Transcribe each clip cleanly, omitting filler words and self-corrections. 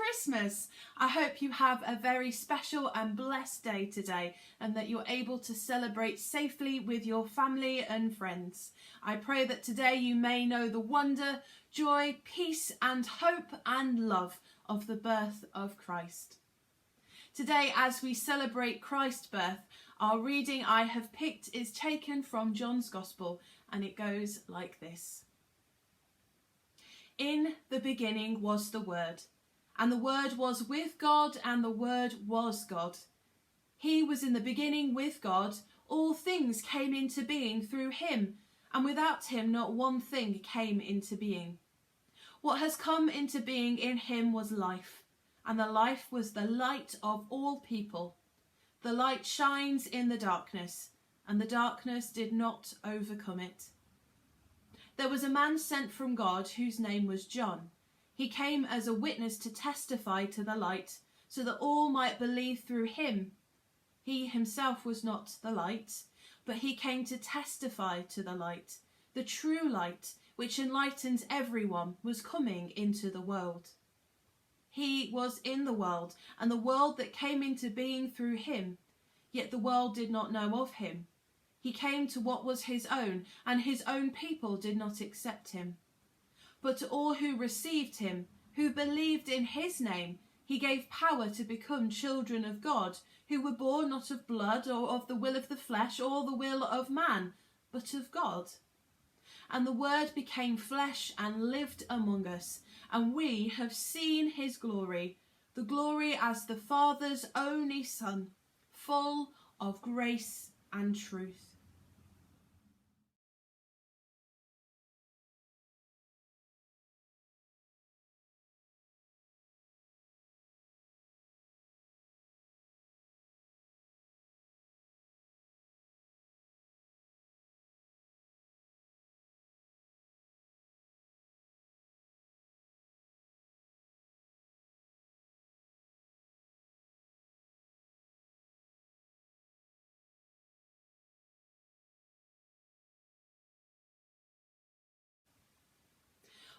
Christmas! I hope you have a very special and blessed day today and that you're able to celebrate safely with your family and friends. I pray that today you may know the wonder, joy, peace and hope and love of the birth of Christ. Today, as we celebrate Christ's birth, our reading I have picked is taken from John's Gospel, and it goes like this. In the beginning was the Word, and the Word was with God, and the Word was God. He was in the beginning with God. All things came into being through him, and without him not one thing came into being. What has come into being in him was life, and the life was the light of all people. The light shines in the darkness, and the darkness did not overcome it. There was a man sent from God whose name was John. He came as a witness to testify to the light, so that all might believe through him. He himself was not the light, but he came to testify to the light. The true light, which enlightens everyone, was coming into the world. He was in the world, and the world that came into being through him, yet the world did not know of him. He came to what was his own, and his own people did not accept him. But to all who received him, who believed in his name, he gave power to become children of God, who were born not of blood, or of the will of the flesh, or the will of man, but of God. And the Word became flesh and lived among us, and we have seen his glory, the glory as the Father's only Son, full of grace and truth.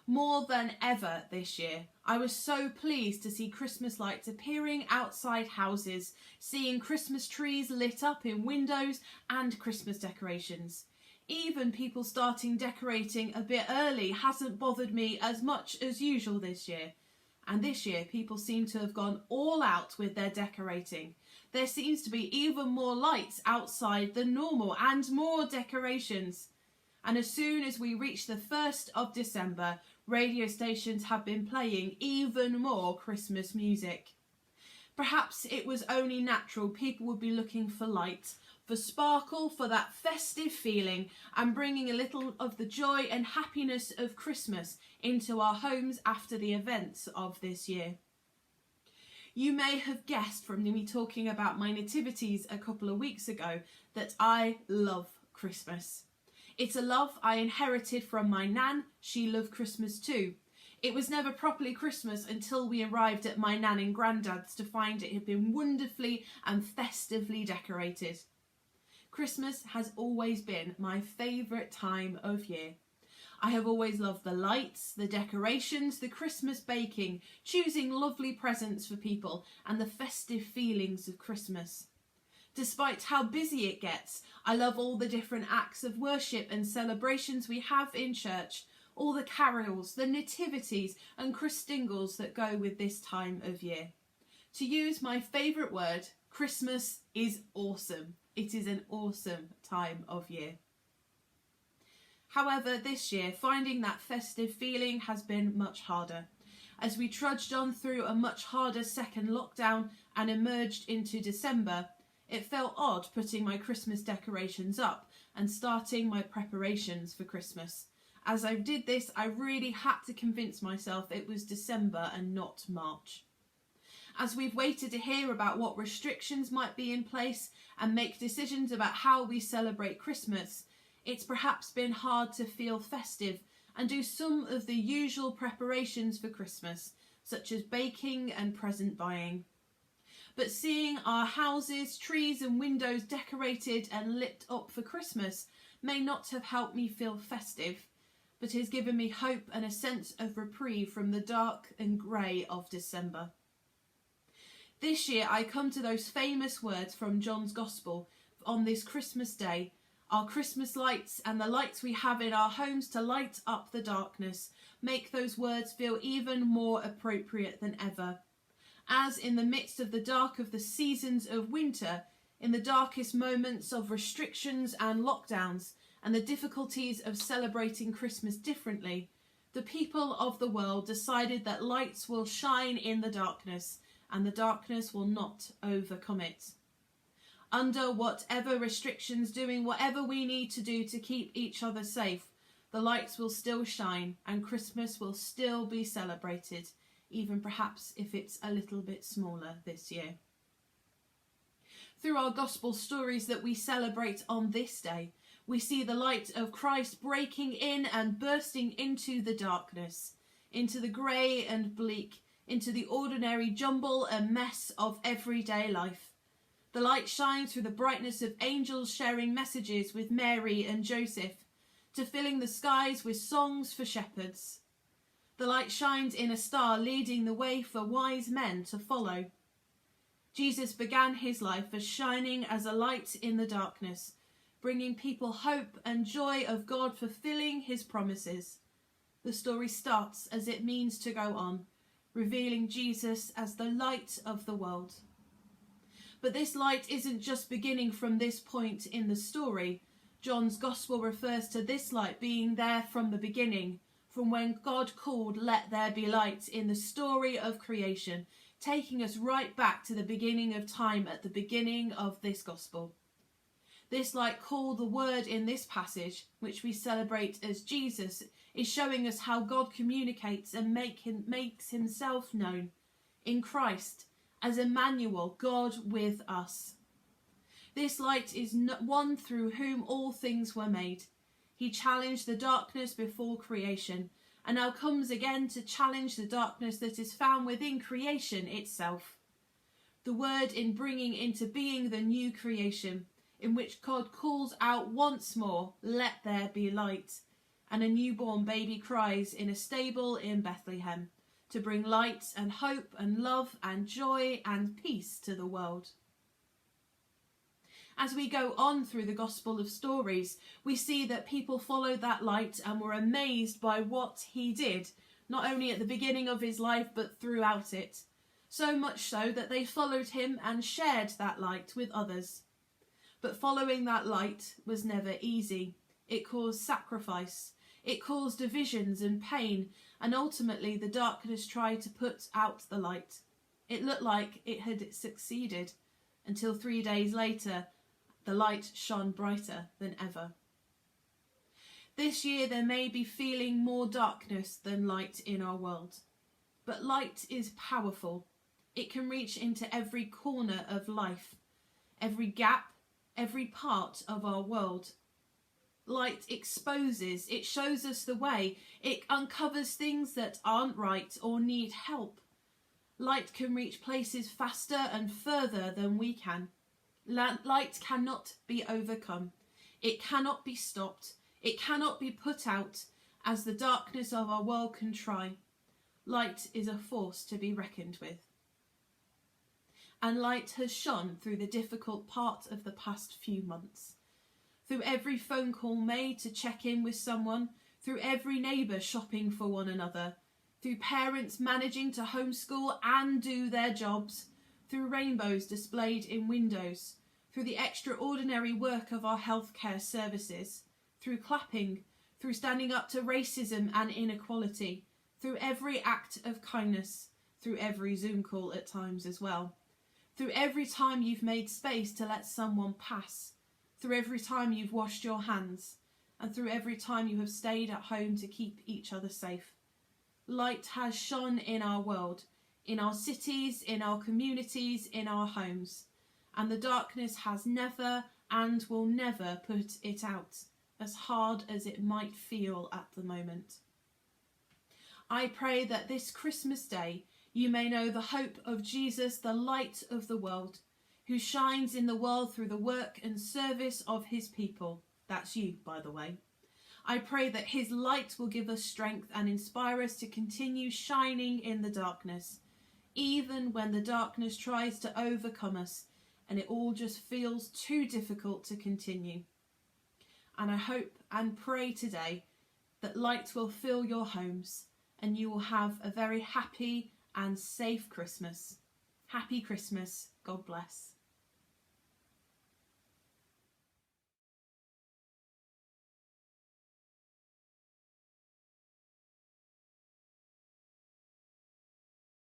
More than ever this year, I was so pleased to see Christmas lights appearing outside houses, seeing Christmas trees lit up in windows and Christmas decorations. Even people starting decorating a bit early hasn't bothered me as much as usual this year. And this year, people seem to have gone all out with their decorating. There seems to be even more lights outside than normal and more decorations. And as soon as we reach the 1st of December, radio stations have been playing even more Christmas music. Perhaps it was only natural people would be looking for light, for sparkle, for that festive feeling, and bringing a little of the joy and happiness of Christmas into our homes after the events of this year. You may have guessed from me talking about my nativities a couple of weeks ago that I love Christmas. It's a love I inherited from my nan. She loved Christmas too. It was never properly Christmas until we arrived at my nan and granddad's to find it had been wonderfully and festively decorated. Christmas has always been my favourite time of year. I have always loved the lights, the decorations, the Christmas baking, choosing lovely presents for people and the festive feelings of Christmas. Despite how busy it gets, I love all the different acts of worship and celebrations we have in church, all the carols, the nativities and Christingles that go with this time of year. To use my favourite word, Christmas is awesome. It is an awesome time of year. However, this year, finding that festive feeling has been much harder. As we trudged on through a much harder second lockdown and emerged into December, it felt odd putting my Christmas decorations up and starting my preparations for Christmas. As I did this, I really had to convince myself it was December and not March. As we've waited to hear about what restrictions might be in place and make decisions about how we celebrate Christmas, it's perhaps been hard to feel festive and do some of the usual preparations for Christmas, such as baking and present buying. But seeing our houses, trees and windows decorated and lit up for Christmas may not have helped me feel festive, but has given me hope and a sense of reprieve from the dark and grey of December. This year I come to those famous words from John's Gospel on this Christmas day, our Christmas lights and the lights we have in our homes to light up the darkness make those words feel even more appropriate than ever. As in the midst of the dark of the seasons of winter, in the darkest moments of restrictions and lockdowns, and the difficulties of celebrating Christmas differently, the people of the world decided that lights will shine in the darkness, and the darkness will not overcome it. Under whatever restrictions, doing whatever we need to do to keep each other safe, the lights will still shine and Christmas will still be celebrated, even perhaps if it's a little bit smaller this year. Through our gospel stories that we celebrate on this day, we see the light of Christ breaking in and bursting into the darkness, into the grey and bleak, into the ordinary jumble and mess of everyday life. The light shines through the brightness of angels sharing messages with Mary and Joseph, to filling the skies with songs for shepherds. The light shines in a star leading the way for wise men to follow. Jesus began his life as shining as a light in the darkness, bringing people hope and joy of God fulfilling his promises. The story starts as it means to go on, revealing Jesus as the light of the world. But this light isn't just beginning from this point in the story. John's Gospel refers to this light being there from the beginning, from when God called, "Let there be light," in the story of creation, taking us right back to the beginning of time at the beginning of this Gospel. This light called the Word in this passage, which we celebrate as Jesus, is showing us how God communicates and makes himself known in Christ as Emmanuel, God with us. This light is one through whom all things were made. He challenged the darkness before creation, and now comes again to challenge the darkness that is found within creation itself. The Word in bringing into being the new creation, in which God calls out once more, "Let there be light," and a newborn baby cries in a stable in Bethlehem to bring light and hope and love and joy and peace to the world. As we go on through the Gospel of Stories, we see that people followed that light and were amazed by what he did, not only at the beginning of his life but throughout it. So much so that they followed him and shared that light with others. But following that light was never easy. It caused sacrifice. It caused divisions and pain, and ultimately the darkness tried to put out the light. It looked like it had succeeded, until 3 days later, the light shone brighter than ever. This year there may be feeling more darkness than light in our world. But light is powerful. It can reach into every corner of life, every gap, every part of our world. Light exposes, it shows us the way, it uncovers things that aren't right or need help. Light can reach places faster and further than we can. Light cannot be overcome. It cannot be stopped. It cannot be put out, as the darkness of our world can try. Light is a force to be reckoned with. And light has shone through the difficult part of the past few months. Through every phone call made to check in with someone, through every neighbour shopping for one another, through parents managing to homeschool and do their jobs, through rainbows displayed in windows, through the extraordinary work of our healthcare services, through clapping, through standing up to racism and inequality, through every act of kindness, through every Zoom call at times as well, through every time you've made space to let someone pass, through every time you've washed your hands, and through every time you have stayed at home to keep each other safe. Light has shone in our world, in our cities, in our communities, in our homes, and the darkness has never and will never put it out, as hard as it might feel at the moment. I pray that this Christmas day you may know the hope of Jesus, the light of the world, who shines in the world through the work and service of his people. That's you, by the way. I pray that his light will give us strength and inspire us to continue shining in the darkness, even when the darkness tries to overcome us and it all just feels too difficult to continue. And I hope and pray today that light will fill your homes and you will have a very happy and safe Christmas. Happy Christmas. God bless.